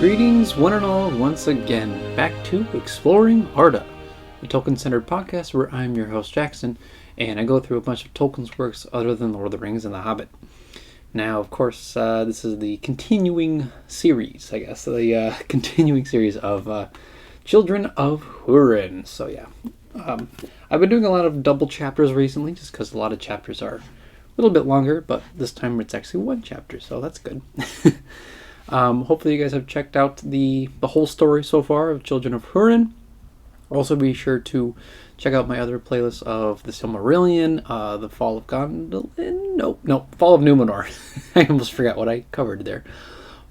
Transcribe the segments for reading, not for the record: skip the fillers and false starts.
Greetings, one and all, once again, back to Exploring Arda, a Tolkien-centered podcast where I'm your host, Jackson, and I go through a bunch of Tolkien's works other than Lord of the Rings and The Hobbit. Now, of course, this is the continuing series, continuing series of Children of Húrin. So, yeah, I've been doing a lot of double chapters recently, just because a lot of chapters are a little bit longer, but this time it's actually one chapter, so that's good. Hopefully you guys have checked out the whole story so far of Children of Húrin. Also be sure to check out my other playlists of the Silmarillion, the Fall of Gondolin, Fall of Numenor. I almost forgot what I covered there.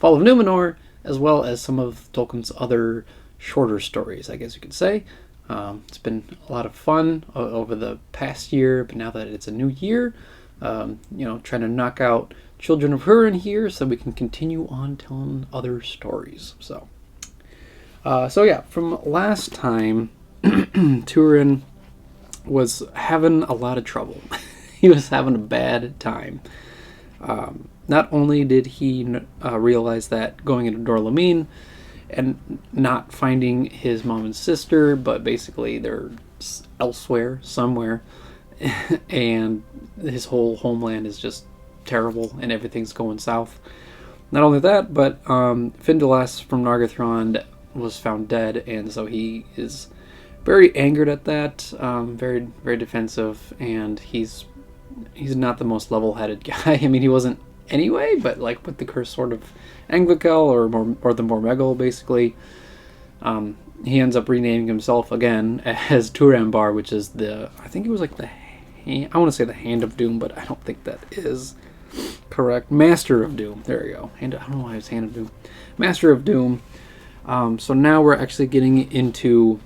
Fall of Numenor, as well as some of Tolkien's other shorter stories, I guess you could say. It's been a lot of fun over the past year, but now that it's a new year, trying to knock out Children of Húrin here so we can continue on telling other stories. So from last time, Túrin was having a lot of trouble. He was having a bad time. Not only did he realize that going into Dor-lómin and not finding his mom and sister, but basically they're elsewhere, somewhere, and his whole homeland is just terrible and everything's going south. Not only that, but Findalas from Nargathrond was found dead, and so he is very angered at that, very, very defensive, and he's not the most level-headed guy. I mean, he wasn't anyway, but like with the cursed sword of Anglicel or the Mormegal, basically, he ends up renaming himself again as Turambar, which is I want to say the Hand of Doom, but I don't think that is correct. Master of Doom. There you go. I don't know why it's Hand of Doom. Master of Doom. So now we're actually getting into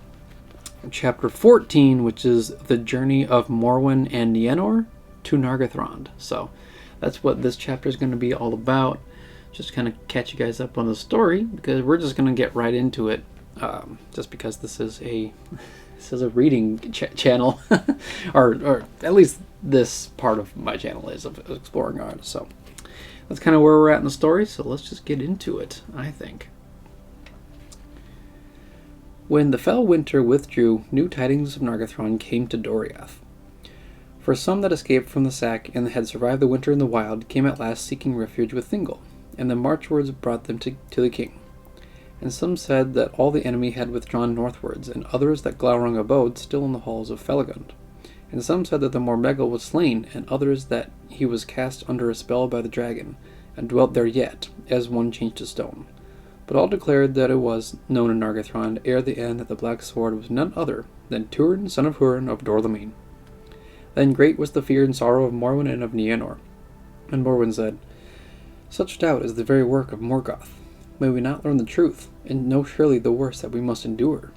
chapter 14, which is the journey of Morwen and Niënor to Nargathrond. So that's what this chapter is going to be all about. Just kind of catch you guys up on the story, because we're just going to get right into it. Just because this is a reading channel, or at least this part of my channel is of exploring art. So that's kind of where we're at in the story. So let's just get into it, I think. When the fell winter withdrew, new tidings of Nargothrond came to Doriath. For some that escaped from the sack and had survived the winter in the wild came at last seeking refuge with Thingol, and the marchwards brought them to the king. And some said that all the enemy had withdrawn northwards, and others that Glaurung abode still in the halls of Felagund. And some said that the Mormegal was slain, and others that he was cast under a spell by the dragon, and dwelt there yet, as one changed to stone. But all declared that it was known in Nargathrond ere the end that the black sword was none other than Túrin, son of Húrin of Dor-lómin. Then great was the fear and sorrow of Morwen and of Niënor. And Morwen said, "Such doubt is the very work of Morgoth. May we not learn the truth, and know surely the worst that we must endure?"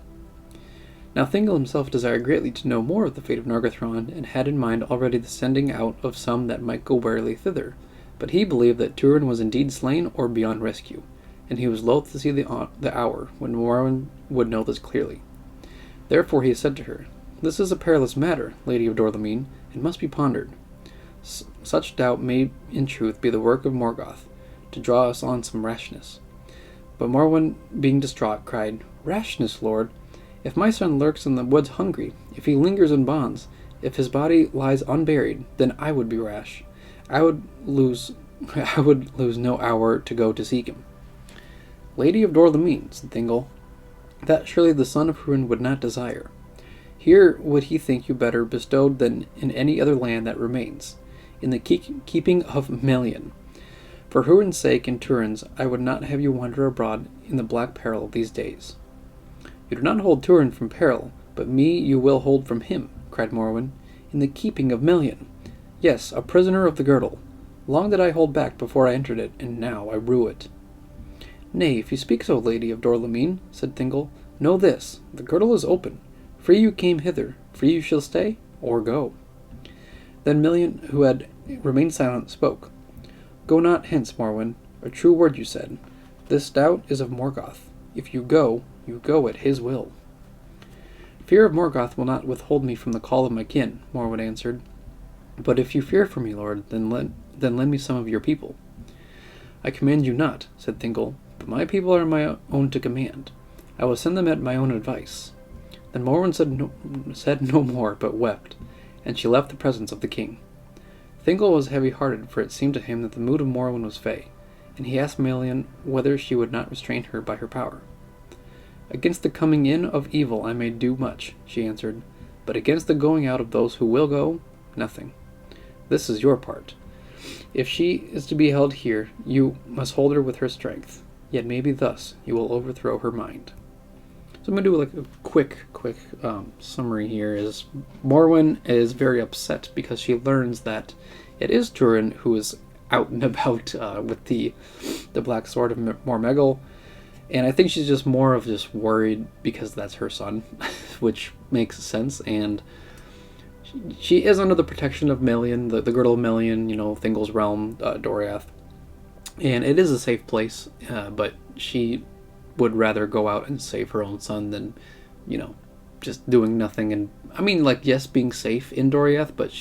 Now Thingol himself desired greatly to know more of the fate of Nargothrond, and had in mind already the sending out of some that might go warily thither. But he believed that Túrin was indeed slain or beyond rescue, and he was loath to see the hour when Morwen would know this clearly. Therefore he said to her, "This is a perilous matter, Lady of Dor-lómin, and must be pondered. Such doubt may in truth be the work of Morgoth, to draw us on some rashness." But Morwen, being distraught, cried, "Rashness, lord! If my son lurks in the woods hungry, if he lingers in bonds, if his body lies unburied, then I would be rash. I would lose no hour to go to seek him." "Lady of Dor-lómin," said Thingol, "that surely the son of Húrin would not desire. Here would he think you better bestowed than in any other land that remains, in the keeping of Melian. For Húrin's sake and Túrin's, I would not have you wander abroad in the black peril of these days." "You do not hold Túrin from peril, but me you will hold from him," cried Morwen. "In the keeping of Melian. Yes, a prisoner of the girdle. Long did I hold back before I entered it, and now I rue it." "Nay, if you speak so, Lady of Dor-lómin," said Thingol, "know this, the girdle is open. Free you came hither, free you shall stay, or go." Then Melian, who had remained silent, spoke. "Go not hence, Morwen. A true word you said. This doubt is of Morgoth. If you go at his will." "Fear of Morgoth will not withhold me from the call of my kin," Morwen answered. "But if you fear for me, lord, then lend me some of your people." "I command you not," said Thingol, but my people are my own to command. I will send them at my own advice." Then Morwen said no more, but wept, and she left the presence of the king. Thingol was heavy-hearted, for it seemed to him that the mood of Morwen was fey, and he asked Melian whether she would not restrain her by her power. "Against the coming in of evil I may do much," she answered, "but against the going out of those who will go, nothing. This is your part. If she is to be held here, you must hold her with her strength, yet maybe thus you will overthrow her mind." So I'm going to do like a quick summary here. Is Morwen is very upset because she learns that it is Túrin who is out and about with the Black Sword of Mormegel, and I think she's just more of just worried because that's her son, which makes sense, and she is under the protection of Melian, the Girdle of Melian, Thingol's realm, Doriath, and it is a safe place, but she would rather go out and save her own son than, just doing nothing. And I mean, like, yes, being safe in Doriath, but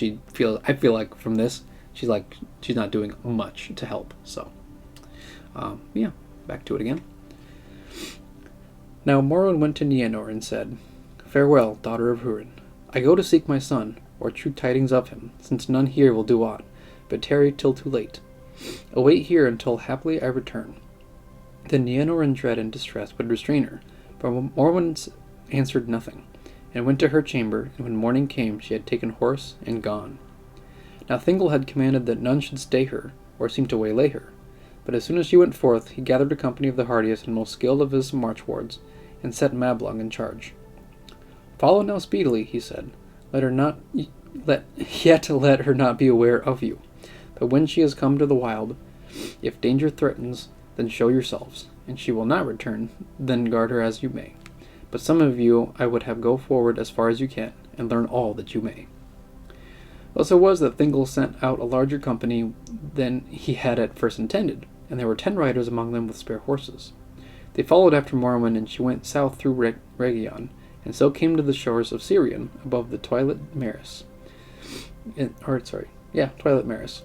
I feel like from this, she's not doing much to help. So, yeah, back to it again. Now Morwen went to Niënor and said, "Farewell, daughter of Húrin. I go to seek my son, or true tidings of him, since none here will do aught, but tarry till too late. Await here until haply I return." Then Niënor in dread and distress would restrain her, but Morwen answered nothing, and went to her chamber, and when morning came she had taken horse and gone. Now Thingol had commanded that none should stay her, or seem to waylay her, but as soon as she went forth, he gathered a company of the hardiest and most skilled of his marchwards, and set Mablung in charge. "Follow now speedily," he said. Let her not be aware of you. But when she has come to the wild, if danger threatens, then show yourselves, and she will not return, then guard her as you may. But some of you I would have go forward as far as you can, and learn all that you may." Thus it was that Thingol sent out a larger company than he had at first intended, and there were 10 riders among them with spare horses. They followed after Morwen, and she went south through Region, and so came to the shores of Syrian, above the Twilight Maris. Twilight Maris.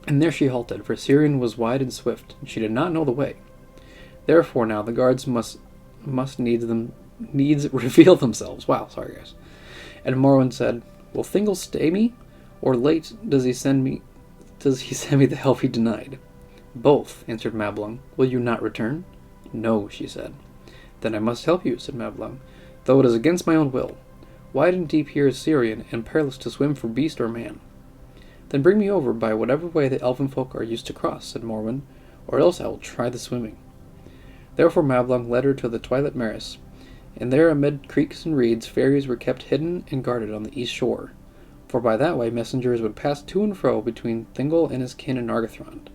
And there she halted, for Syrian was wide and swift, and she did not know the way. Therefore now the guards must needs reveal themselves. Wow, sorry guys. And Morwen said, "Will Thingol stay me, or late does he send me the help he denied?" "Both," answered Mablung. "Will you not return?" "No," she said. "Then I must help you," said Mablung, "though it is against my own will. Wide and deep here is Syrian, and perilous to swim for beast or man." "Then bring me over by whatever way the elven folk are used to cross," said Morwen, "or else I will try the swimming." Therefore Mablung led her to the Twilight Maris, and there amid creeks and reeds ferries were kept hidden and guarded on the east shore, for by that way messengers would pass to and fro between Thingol and his kin in Nargathrond.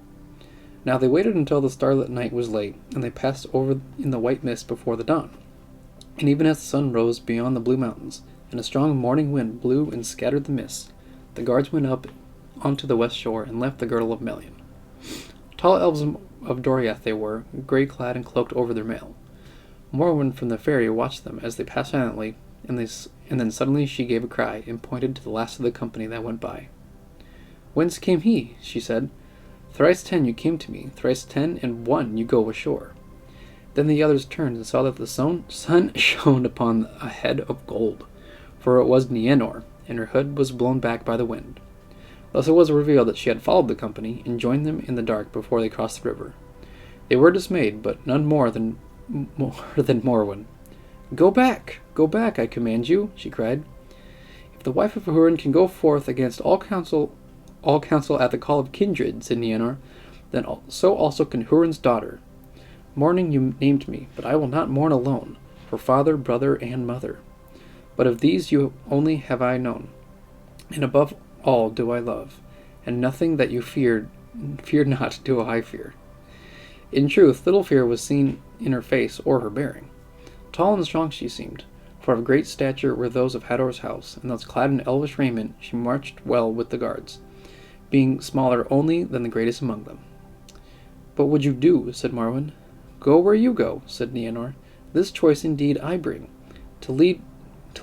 Now they waited until the starlit night was late, and they passed over in the white mist before the dawn. And even as the sun rose beyond the blue mountains, and a strong morning wind blew and scattered the mist, the guards went up onto the west shore and left the Girdle of Melian. Tall elves of Doriath they were, grey-clad and cloaked over their mail. Morwen from the ferry watched them as they passed silently, and then suddenly she gave a cry and pointed to the last of the company that went by. "Whence came he?" she said. "Thrice 10 you came to me, thrice 10 and 1 you go ashore." Then the others turned and saw that the sun shone upon a head of gold, for it was Niënor, and her hood was blown back by the wind. Thus it was revealed that she had followed the company and joined them in the dark before they crossed the river. They were dismayed, but none more than Morwen. Go back, I command you," she cried. "If the wife of Húrin can go forth against all counsel at the call of kindred," said Niënor, "then so also can Húrin's daughter. Mourning you named me, but I will not mourn alone, for father, brother, and mother. But of these you only have I known, and above all do I love, and nothing that you fear not do I fear." In truth, little fear was seen in her face or her bearing. Tall and strong she seemed, for of great stature were those of Hador's house, and thus clad in elvish raiment she marched well with the guards, being smaller only than the greatest among them. "What would you do?" said Morwen. "Go where you go," said Niënor. "This choice indeed I bring, to lead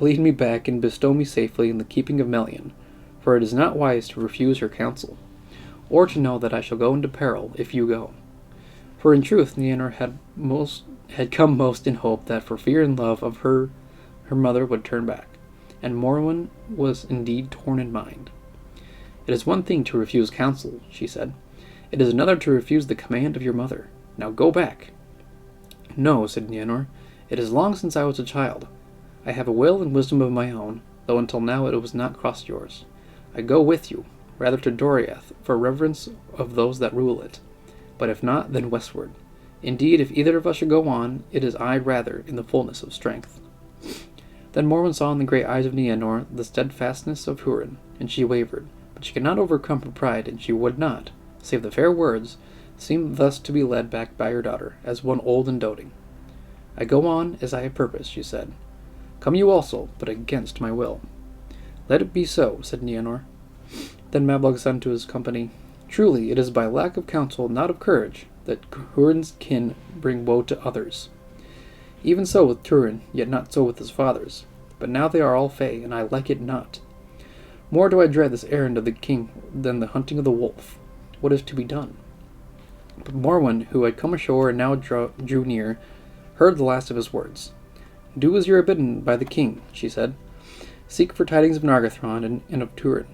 me back and bestow me safely in the keeping of Melian, for it is not wise to refuse her counsel, or to know that I shall go into peril if you go. For in truth Niënor had come most in hope that for fear and love of her mother would turn back, and Morwen was indeed torn in mind. "It is one thing to refuse counsel," she said. "It is another to refuse the command of your mother. Now go back." "No," said Niënor. "It is long since I was a child. I have a will and wisdom of my own, though until now it was not crossed yours. I go with you, rather to Doriath, for reverence of those that rule it. But if not, then westward. Indeed, if either of us should go on, it is I rather, in the fullness of strength." Then Morwen saw in the grey eyes of Niënor the steadfastness of Húrin, and she wavered, but she could not overcome her pride, and she would not, save the fair words, seem thus to be led back by her daughter, as one old and doting. "I go on as I have purposed," she said. "Come you also, but against my will." "Let it be so," said Niënor. Then Mablung said to his company, "Truly, it is by lack of counsel, not of courage, that Húrin's kin bring woe to others. Even so with Túrin, yet not so with his fathers. But now they are all fey, and I like it not. More do I dread this errand of the king than the hunting of the wolf. What is to be done?" But Morwen, who had come ashore and now drew near, heard the last of his words. "Do as you are bidden by the king," she said. "Seek for tidings of Nargathrond and of Túrin.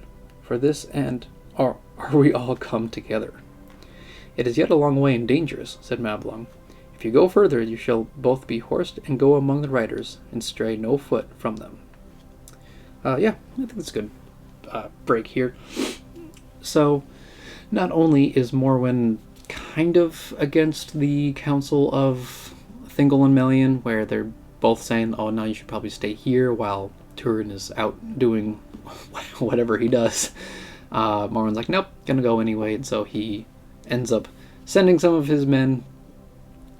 For this end are we all come together." "It is yet a long way and dangerous," said Mablung. "If you go further, you shall both be horsed and go among the riders, and stray no foot from them." Yeah, I think that's a good break here. So, not only is Morwen kind of against the council of Thingol and Melian, where they're both saying, "Oh, no, you should probably stay here," while Túrin is out doing whatever he does. Morwen's like, "Nope, gonna go anyway," and so he ends up sending some of his men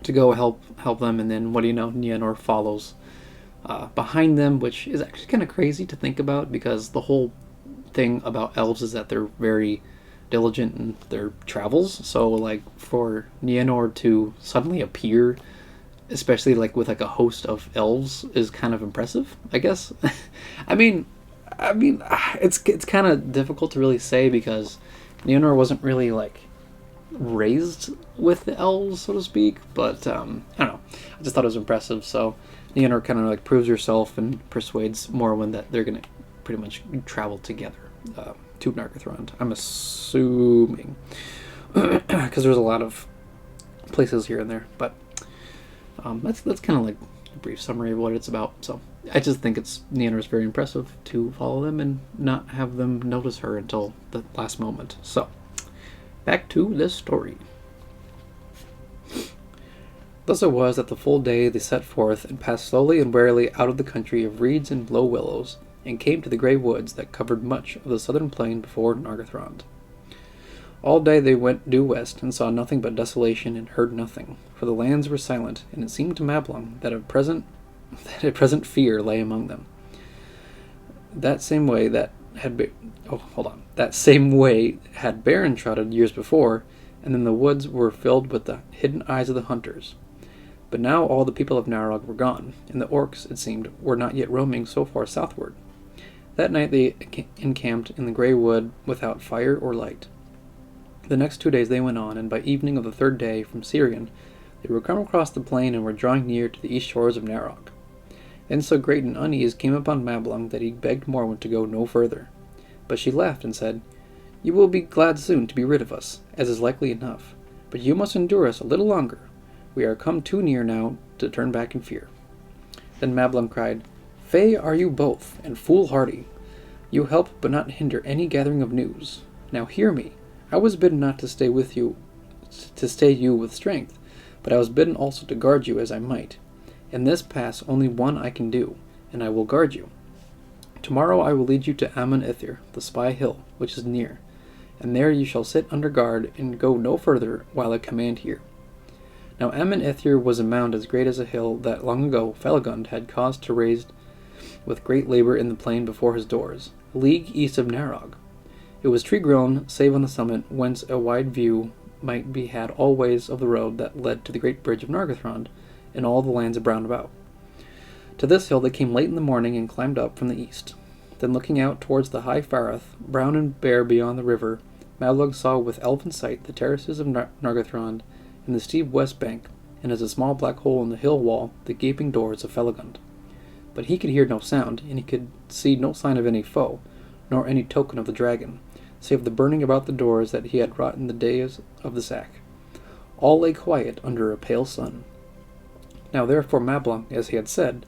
to go help them, and then what do you know, Niënor follows behind them, which is actually kind of crazy to think about, because the whole thing about elves is that they're very diligent in their travels. So like for Niënor to suddenly appear, especially like with like a host of elves, is kind of impressive, I guess. I mean, it's kind of difficult to really say, because Niënor wasn't really like raised with the elves, so to speak, but I don't know, I just thought it was impressive. So Niënor kind of like proves herself and persuades Morwen that they're gonna pretty much travel together to Nargathrond, I'm assuming, because there's a lot of places here and there, but that's kind of like a brief summary of what it's about. So I just think Niënor's very impressive to follow them and not have them notice her until the last moment. So back to this story. Thus it was that the full day they set forth and passed slowly and warily out of the country of reeds and low willows, and came to the grey woods that covered much of the southern plain before Nargathrond. All day they went due west, and saw nothing but desolation, and heard nothing, for the lands were silent, and it seemed to Mablung that a present fear lay among them. That same way had Baron trotted years before, and then the woods were filled with the hidden eyes of the hunters. But now all the people of Narog were gone, and the orcs, it seemed, were not yet roaming so far southward. That night they encamped in the grey wood without fire or light. The next 2 days they went on, and by evening of the third day from Syrian, they were come across the plain and were drawing near to the east shores of Narog. Then so great an unease came upon Mablung that he begged Morwen to go no further. But she laughed and said, "You will be glad soon to be rid of us, as is likely enough. But you must endure us a little longer. We are come too near now to turn back in fear." Then Mablung cried, "Fey are you both, and foolhardy. You help but not hinder any gathering of news. Now hear me. I was bidden not to stay you with strength, but I was bidden also to guard you as I might. In this pass only one I can do, and I will guard you. Tomorrow I will lead you to Amon Ithir, the Spy Hill, which is near, and there you shall sit under guard and go no further while I command here." Now Amon Ithir was a mound as great as a hill that long ago Felagund had caused to raise with great labor in the plain before his doors, a league east of Narog. It was tree-grown, save on the summit, whence a wide view might be had all ways of the road that led to the great bridge of Nargathrond, and all the lands round about. To this hill they came late in the morning and climbed up from the east. Then looking out towards the high Farath, brown and bare beyond the river, Mablung saw with elfin sight the terraces of Nargathrond, in the steep west bank, and as a small black hole in the hill wall the gaping doors of Felagund. But he could hear no sound, and he could see no sign of any foe, nor any token of the dragon, save the burning about the doors that he had wrought in the days of the sack. All lay quiet under a pale sun. Now therefore Mablung, as he had said,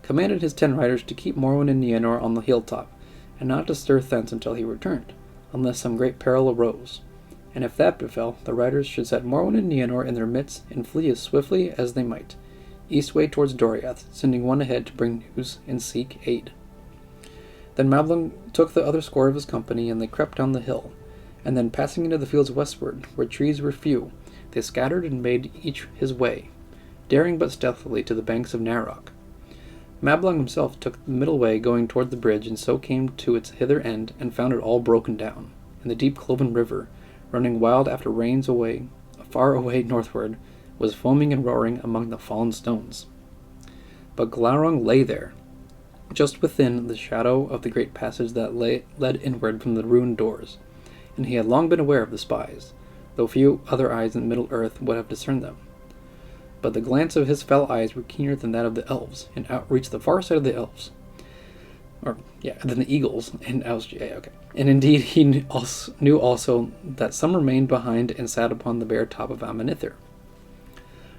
commanded his 10 riders to keep Morwen and Niënor on the hilltop, and not to stir thence until he returned, unless some great peril arose. And if that befell, the riders should set Morwen and Niënor in their midst, and flee as swiftly as they might, eastway towards Doriath, sending one ahead to bring news and seek aid. Then Mablung took the other score of his company, and they crept down the hill, and then passing into the fields westward, where trees were few, they scattered and made each his way, daring but stealthily to the banks of Narog. Mablung himself took the middle way, going toward the bridge, and so came to its hither end, and found it all broken down, and the deep cloven river, running wild after rains away, far away northward, was foaming and roaring among the fallen stones. But Glaurung lay there, just within the shadow of the great passage that led inward from the ruined doors, and he had long been aware of the spies, though few other eyes in Middle-earth would have discerned them. But the glance of his fell eyes were keener than that of the elves, and outreached the far side of the elves. Than the eagles, and And indeed he knew also that some remained behind and sat upon the bare top of Ammonithir.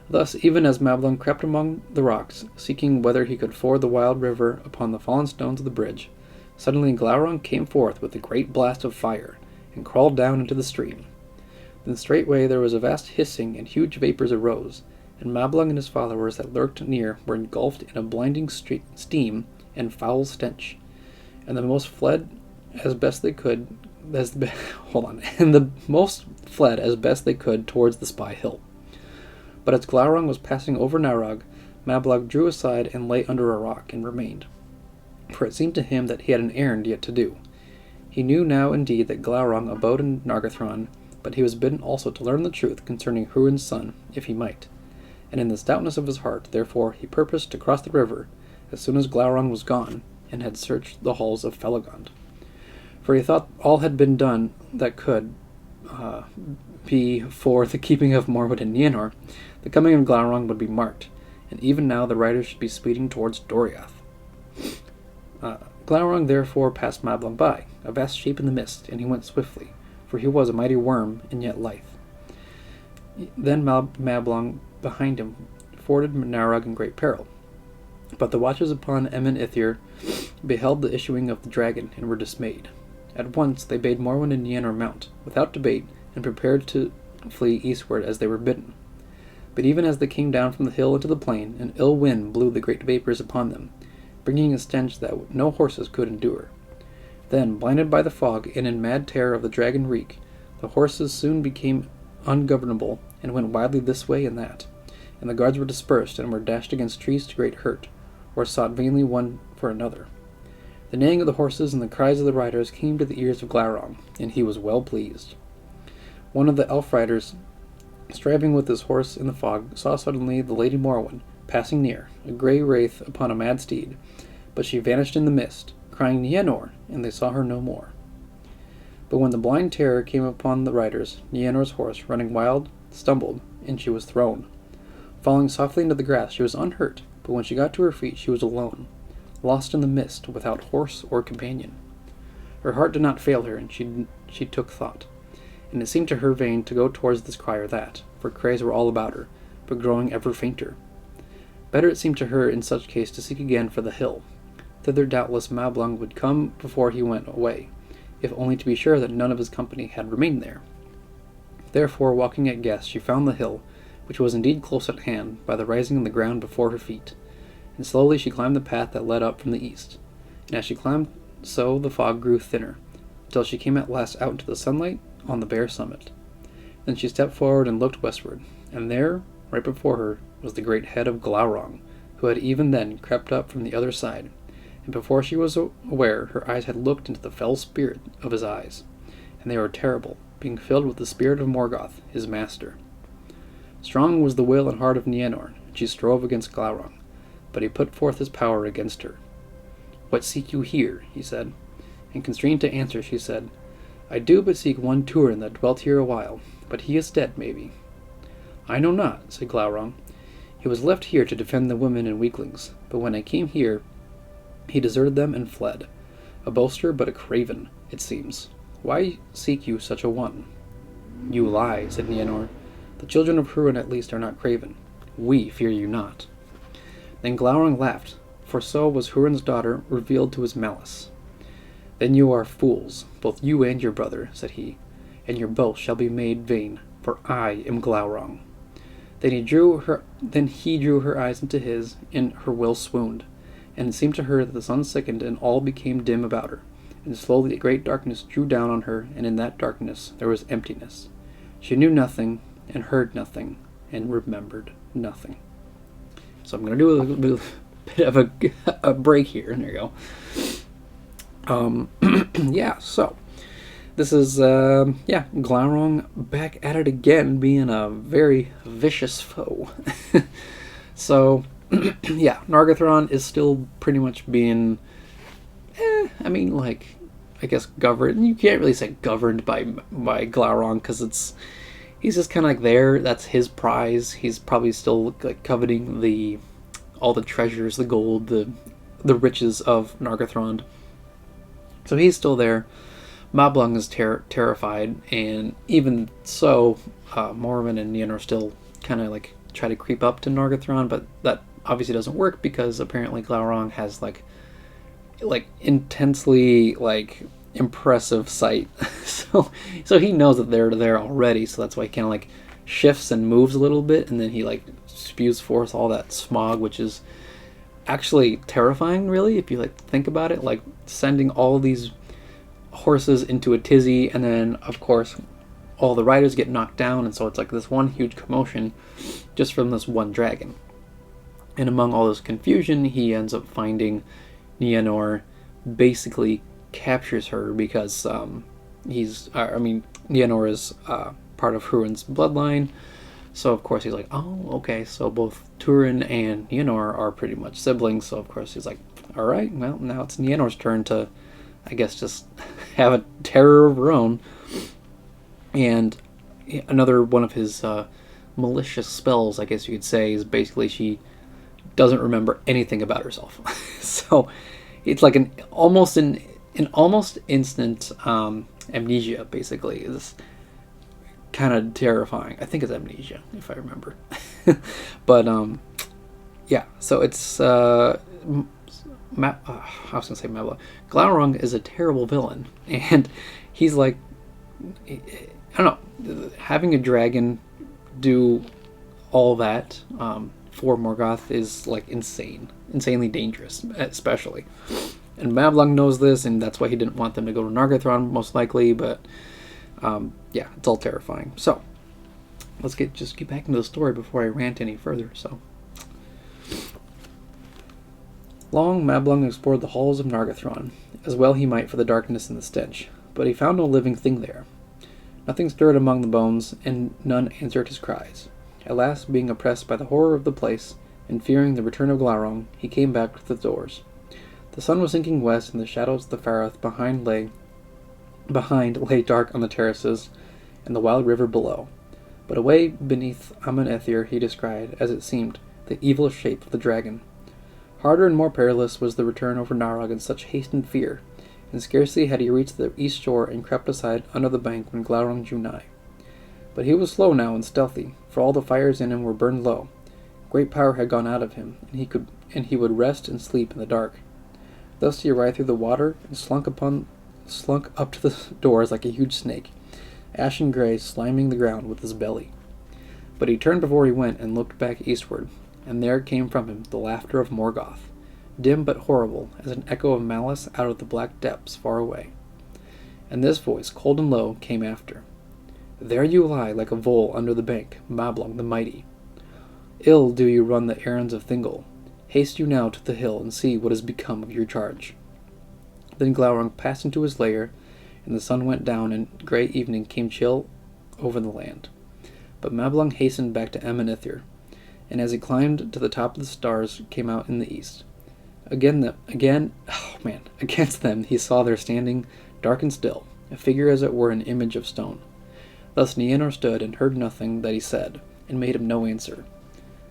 Thus, even as Mablung crept among the rocks, seeking whether he could ford the wild river upon the fallen stones of the bridge, suddenly Glaurung came forth with a great blast of fire, and crawled down into the stream. Then straightway there was a vast hissing, and huge vapors arose, and Mablung and his followers that lurked near were engulfed in a blinding steam and foul stench, and the most fled as best they could towards the spy hill. But as Glaurung was passing over Narog, Mablung drew aside and lay under a rock and remained, for it seemed to him that he had an errand yet to do. He knew now indeed that Glaurung abode in Nargathrond, but he was bidden also to learn the truth concerning Húrin's son, if he might. And in the stoutness of his heart, therefore, he purposed to cross the river as soon as Glaurung was gone, and had searched the halls of Felagund. For he thought all had been done that could be for the keeping of Morwen and Niënor. The coming of Glaurung would be marked, and even now the riders should be speeding towards Doriath. Glaurung therefore passed Mablung by, a vast shape in the mist, and he went swiftly, for he was a mighty worm, and yet lithe. Then Mablung behind him forded Narog in great peril. But the watchers upon Ammonithir beheld the issuing of the dragon, and were dismayed. At once they bade Morwen and Niënor mount, without debate, and prepared to flee eastward as they were bidden. But even as they came down from the hill into the plain, an ill wind blew the great vapors upon them, bringing a stench that no horses could endure. Then, blinded by the fog, and in mad terror of the dragon reek, the horses soon became ungovernable, and went wildly this way and that, and the guards were dispersed, and were dashed against trees to great hurt, or sought vainly one for another. The neighing of the horses and the cries of the riders came to the ears of Glaurung, and he was well pleased. One of the elf riders, striving with his horse in the fog, saw suddenly the Lady Morwen passing near, a grey wraith upon a mad steed, but she vanished in the mist, crying Niënor, and they saw her no more. But when the blind terror came upon the riders, Niënor's horse, running wild, stumbled, and she was thrown. Falling softly into the grass, she was unhurt, but when she got to her feet she was alone, lost in the mist, without horse or companion. Her heart did not fail her, and she took thought, and it seemed to her vain to go towards this cry or that, for cries were all about her, but growing ever fainter. Better it seemed to her in such case to seek again for the hill. Thither doubtless Mablung would come before he went away, if only to be sure that none of his company had remained there. Therefore, walking at guess, she found the hill, which was indeed close at hand, by the rising of the ground before her feet, and slowly she climbed the path that led up from the east, and as she climbed so the fog grew thinner, until she came at last out into the sunlight on the bare summit. Then she stepped forward and looked westward, and there, right before her, was the great head of Glaurung, who had even then crept up from the other side, and before she was aware, her eyes had looked into the fell spirit of his eyes, and they were terrible, being filled with the spirit of Morgoth, his master. Strong was the will and heart of Niënor, and she strove against Glaurung, but he put forth his power against her. "What seek you here?" he said, and constrained to answer, she said, "I do but seek one Túrin that dwelt here a while, but he is dead, maybe." I know not, said Glaurung. He was left here to defend the women and weaklings, but when I came here, he deserted them and fled. A boaster, but a craven, it seems. Why seek you such a one? You lie, said Niënor. The children of Húrin at least are not craven. We fear you not. Then Glaurung laughed, for so was Húrin's daughter revealed to his malice. Then you are fools, both you and your brother, said he, and your boast shall be made vain, for I am Glaurung. Then he drew her eyes into his, and her will swooned, and it seemed to her that the sun sickened and all became dim about her, and slowly a great darkness drew down on her, and in that darkness there was emptiness. She knew nothing, and heard nothing, and remembered nothing. So I'm going to do a little bit of a break here. There you go. Yeah, so this is, Glaurung back at it again, being a very vicious foe. So, yeah, Nargathrond is still pretty much being, I guess governed. You can't really say governed by Glaurung, because he's just kind of like there. That's his prize. He's probably still like coveting all the treasures, the gold, the riches of Nargothrond. So he's still there. Mablung is terrified, and even so, Morwen and Niënor still kind of like try to creep up to Nargathrond, but that obviously doesn't work because apparently Glaurung has like intensely like impressive sight. so he knows that they're there already, so that's why he kind of like shifts and moves a little bit, and then he like spews forth all that smog, which is actually terrifying, really, if you like think about it, like sending all these horses into a tizzy, and then of course all the riders get knocked down, and so it's like this one huge commotion just from this one dragon. And among all this confusion, he ends up finding Niënor, basically captures her because Niënor is part of Húrin's bloodline. So of course he's like, oh, okay, so both Túrin and Niënor are pretty much siblings. So of course he's like, all right, well, now it's Niënor's turn to, I guess, just have a terror of her own. And another one of his malicious spells, I guess you could say, is basically she doesn't remember anything about herself. So it's like an almost instant amnesia, basically. Is kind of terrifying. I think it's amnesia, if I remember. But yeah, so it's I was gonna say Mablung. Glaurung is a terrible villain, and he's like, I don't know, having a dragon do all that for Morgoth is like insanely dangerous, especially. And Mablung knows this, and that's why he didn't want them to go to Nargathrond, most likely. But yeah, it's all terrifying. So let's get back into the story before I rant any further. So long Mablung explored the halls of Nargathrond, as well he might for the darkness and the stench, but he found no living thing there. Nothing stirred among the bones, and none answered his cries. At last, being oppressed by the horror of the place, and fearing the return of Glaurung, he came back to the doors. The sun was sinking west, and the shadows of the Phareth behind lay dark on the terraces and the wild river below. But away beneath Amenethir he descried, as it seemed, the evil shape of the dragon. Harder and more perilous was the return over Narog in such haste and fear, and scarcely had he reached the east shore and crept aside under the bank when Glaurung drew nigh. But he was slow now and stealthy, for all the fires in him were burned low. Great power had gone out of him, and he would rest and sleep in the dark. Thus he arrived through the water and slunk up to the doors like a huge snake, ashen gray, sliming the ground with his belly. But he turned before he went and looked back eastward, and there came from him the laughter of Morgoth, dim but horrible, as an echo of malice out of the black depths far away. And this voice, cold and low, came after. There you lie like a vole under the bank, Mablung the mighty. Ill do you run the errands of Thingol. Haste you now to the hill and see what has become of your charge. Then Glaurung passed into his lair, and the sun went down, and grey evening came chill over the land. But Mablung hastened back to Amenethir, and as he climbed to the top of the stars, came out in the east. Against them he saw there standing, dark and still, a figure as it were an image of stone. Thus Niënor stood and heard nothing that he said, and made him no answer.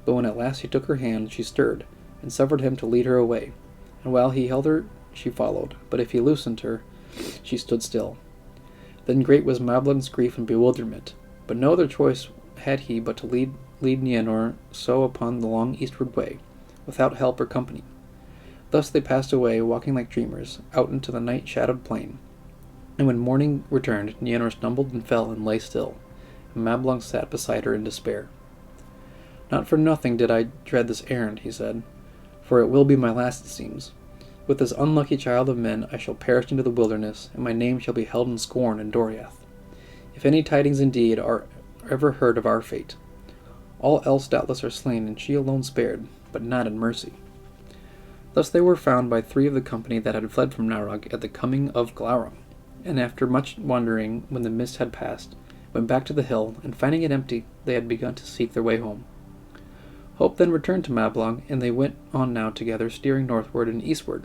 But when at last he took her hand, she stirred, and suffered him to lead her away. And while he held her, she followed, but if he loosened her, she stood still. Then great was Mablung's grief and bewilderment, but no other choice had he but to lead Niënor so upon the long eastward way, without help or company. Thus they passed away, walking like dreamers, out into the night-shadowed plain. And when morning returned, Niënor stumbled and fell and lay still, and Mablung sat beside her in despair. "Not for nothing did I dread this errand," he said, "for it will be my last, it seems. With this unlucky child of men I shall perish into the wilderness, and my name shall be held in scorn in Doriath. If any tidings indeed are ever heard of our fate. All else doubtless are slain, and she alone spared, but not in mercy." Thus they were found by 3 of the company that had fled from Narog at the coming of Glaurung, and after much wandering, when the mist had passed, went back to the hill, and finding it empty, they had begun to seek their way home. Hope then returned to Mablung, and they went on now together, steering northward and eastward,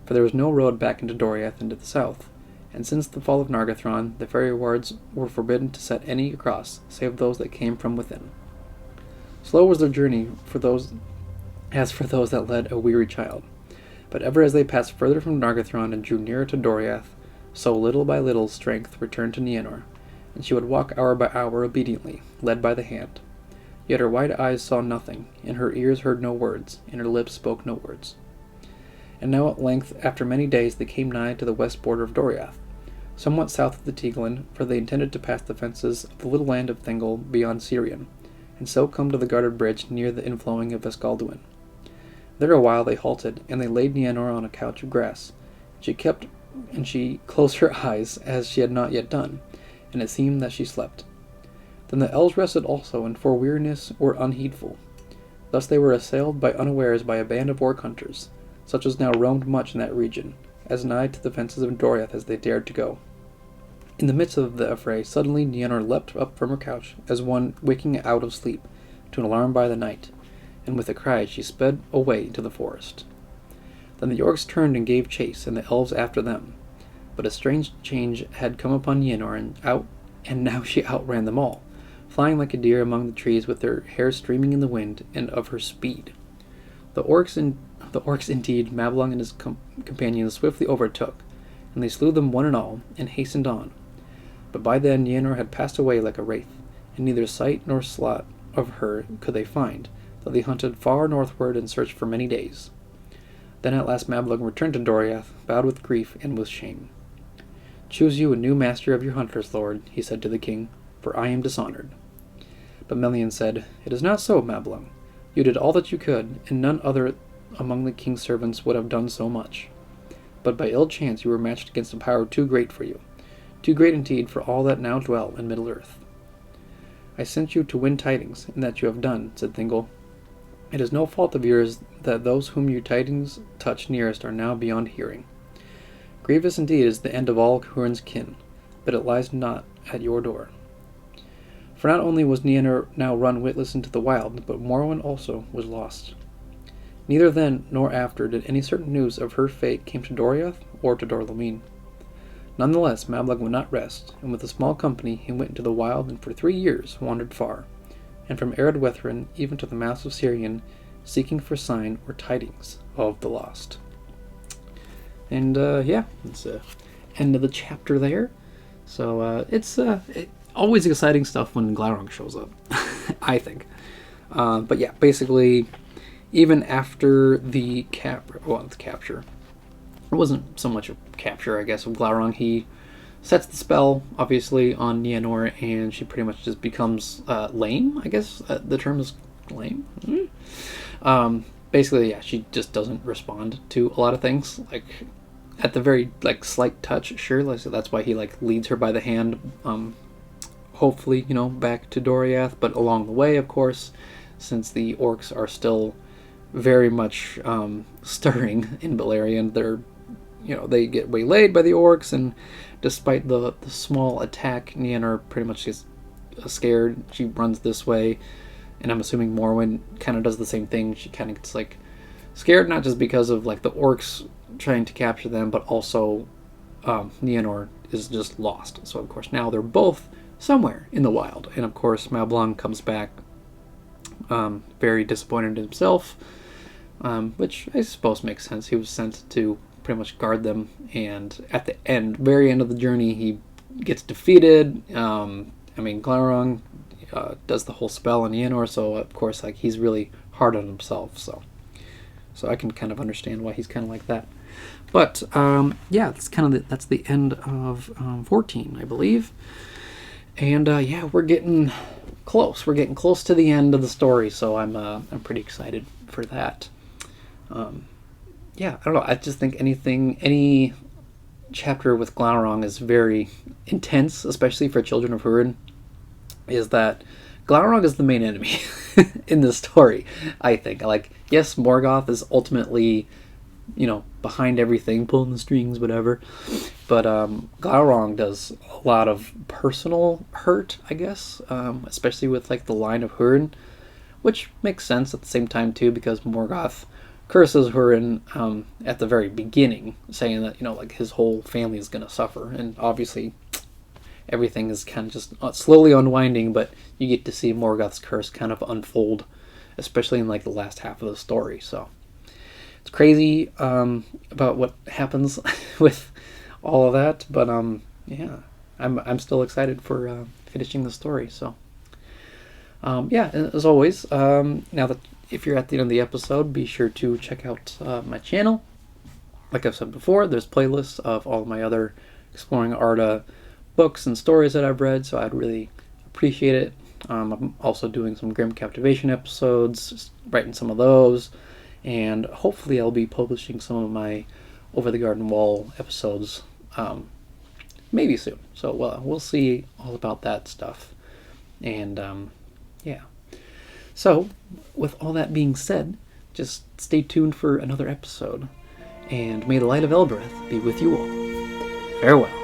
for there was no road back into Doriath and to the south, and since the fall of Nargathrond, the fairy wards were forbidden to set any across, save those that came from within. Slow was their journey for those that led a weary child, but ever as they passed further from Nargathrond and drew nearer to Doriath, so little by little strength returned to Niënor, and she would walk hour by hour obediently, led by the hand. Yet her wide eyes saw nothing, and her ears heard no words, and her lips spoke no words. And now at length, after many days, they came nigh to the west border of Doriath, somewhat south of the Tegelin, for they intended to pass the fences of the little land of Thingol beyond Húrin, and so come to the guarded bridge near the inflowing of Escalduin. There awhile they halted, and they laid Niënor on a couch of grass. She closed her eyes, as she had not yet done, and it seemed that she slept. Then the elves rested also, and for weariness were unheedful. Thus they were assailed by unawares by a band of orc hunters, such as now roamed much in that region, as nigh to the fences of Doriath as they dared to go. In the midst of the affray, suddenly Niënor leapt up from her couch, as one waking out of sleep, to an alarm by the night, and with a cry she sped away into the forest. Then the orcs turned and gave chase, and the elves after them. But a strange change had come upon Niënor, and now she outran them all, flying like a deer among the trees with her hair streaming in the wind, and of her speed. The orcs indeed Mablung and his companions swiftly overtook, and they slew them one and all, and hastened on. But by then Niënor had passed away like a wraith, and neither sight nor slot of her could they find, though they hunted far northward and searched for many days. Then at last Mablung returned to Doriath, bowed with grief and with shame. "Choose you a new master of your hunters, lord," he said to the king, "for I am dishonored." But Melian said, "It is not so, Mablung. You did all that you could, and none other among the king's servants would have done so much. But by ill chance you were matched against a power too great for you, too great indeed for all that now dwell in Middle-earth." "I sent you to win tidings, and that you have done," said Thingol. "It is no fault of yours that those whom your tidings touch nearest are now beyond hearing. Grievous indeed is the end of all Húrin's kin, but it lies not at your door." For not only was Niënor now run witless into the wild, but Morwen also was lost. Neither then nor after did any certain news of her fate came to Doriath or to Dorlomin. Nonetheless, Mablung would not rest, and with a small company he went into the wild and for 3 years wandered far, and from arid Wethrin even to the mouths of Húrin, seeking for sign or tidings of the lost. And it's end of the chapter there. So it's always exciting stuff when Glaurung shows up, I think. But yeah, basically, even after the capture, it wasn't so much a capture, I guess, of Glaurung. He sets the spell, obviously, on Niënor, and she pretty much just becomes lame, I guess. The term is lame. Basically, yeah, she just doesn't respond to a lot of things. Like, at the very, slight touch, sure, that's why he, leads her by the hand, hopefully, back to Doriath. But along the way, of course, since the orcs are still very much stirring in Beleriand, they get waylaid by the orcs, and despite the small attack, Niënor pretty much gets scared. She runs this way, and I'm assuming Morwen kind of does the same thing. She kind of gets scared, not just because of the orcs trying to capture them, but also Niënor is just lost. So of course now they're both somewhere in the wild, and of course Mablung comes back very disappointed in himself, which I suppose makes sense. He was sent to pretty much guard them, and at the very end of the journey, he gets defeated. Glaurung does the whole spell on Niënor, so of course, like, he's really hard on himself. So I can kind of understand why he's kind of like that. But that's the end of 14, I believe. And we're getting close. We're getting close to the end of the story, so I'm pretty excited for that. I don't know. I just think any chapter with Glaurung is very intense, especially for children of Húrin. Is that Glaurung is the main enemy in this story, I think. Like, yes, Morgoth is ultimately, behind everything, pulling the strings, whatever. But Glaurung does a lot of personal hurt, I guess, especially with, like, the line of Húrin, which makes sense at the same time, too, because Morgoth curses Húrin at the very beginning, saying that, like, his whole family is going to suffer. And obviously, everything is kind of just slowly unwinding, but you get to see Morgoth's curse kind of unfold, especially in, like, the last half of the story. So it's crazy about what happens with all of that, but I'm still excited for finishing the story. So as always, now that if you're at the end of the episode, be sure to check out my channel. Like I've said before, there's playlists of all of my other Exploring Arda books and stories that I've read, so I'd really appreciate it. I'm also doing some Grim Captivation episodes, writing some of those, and hopefully I'll be publishing some of my Over the Garden Wall episodes maybe soon. So we'll see all about that stuff. And so with all that being said, just stay tuned for another episode, and may the light of Elbereth be with you all. Farewell.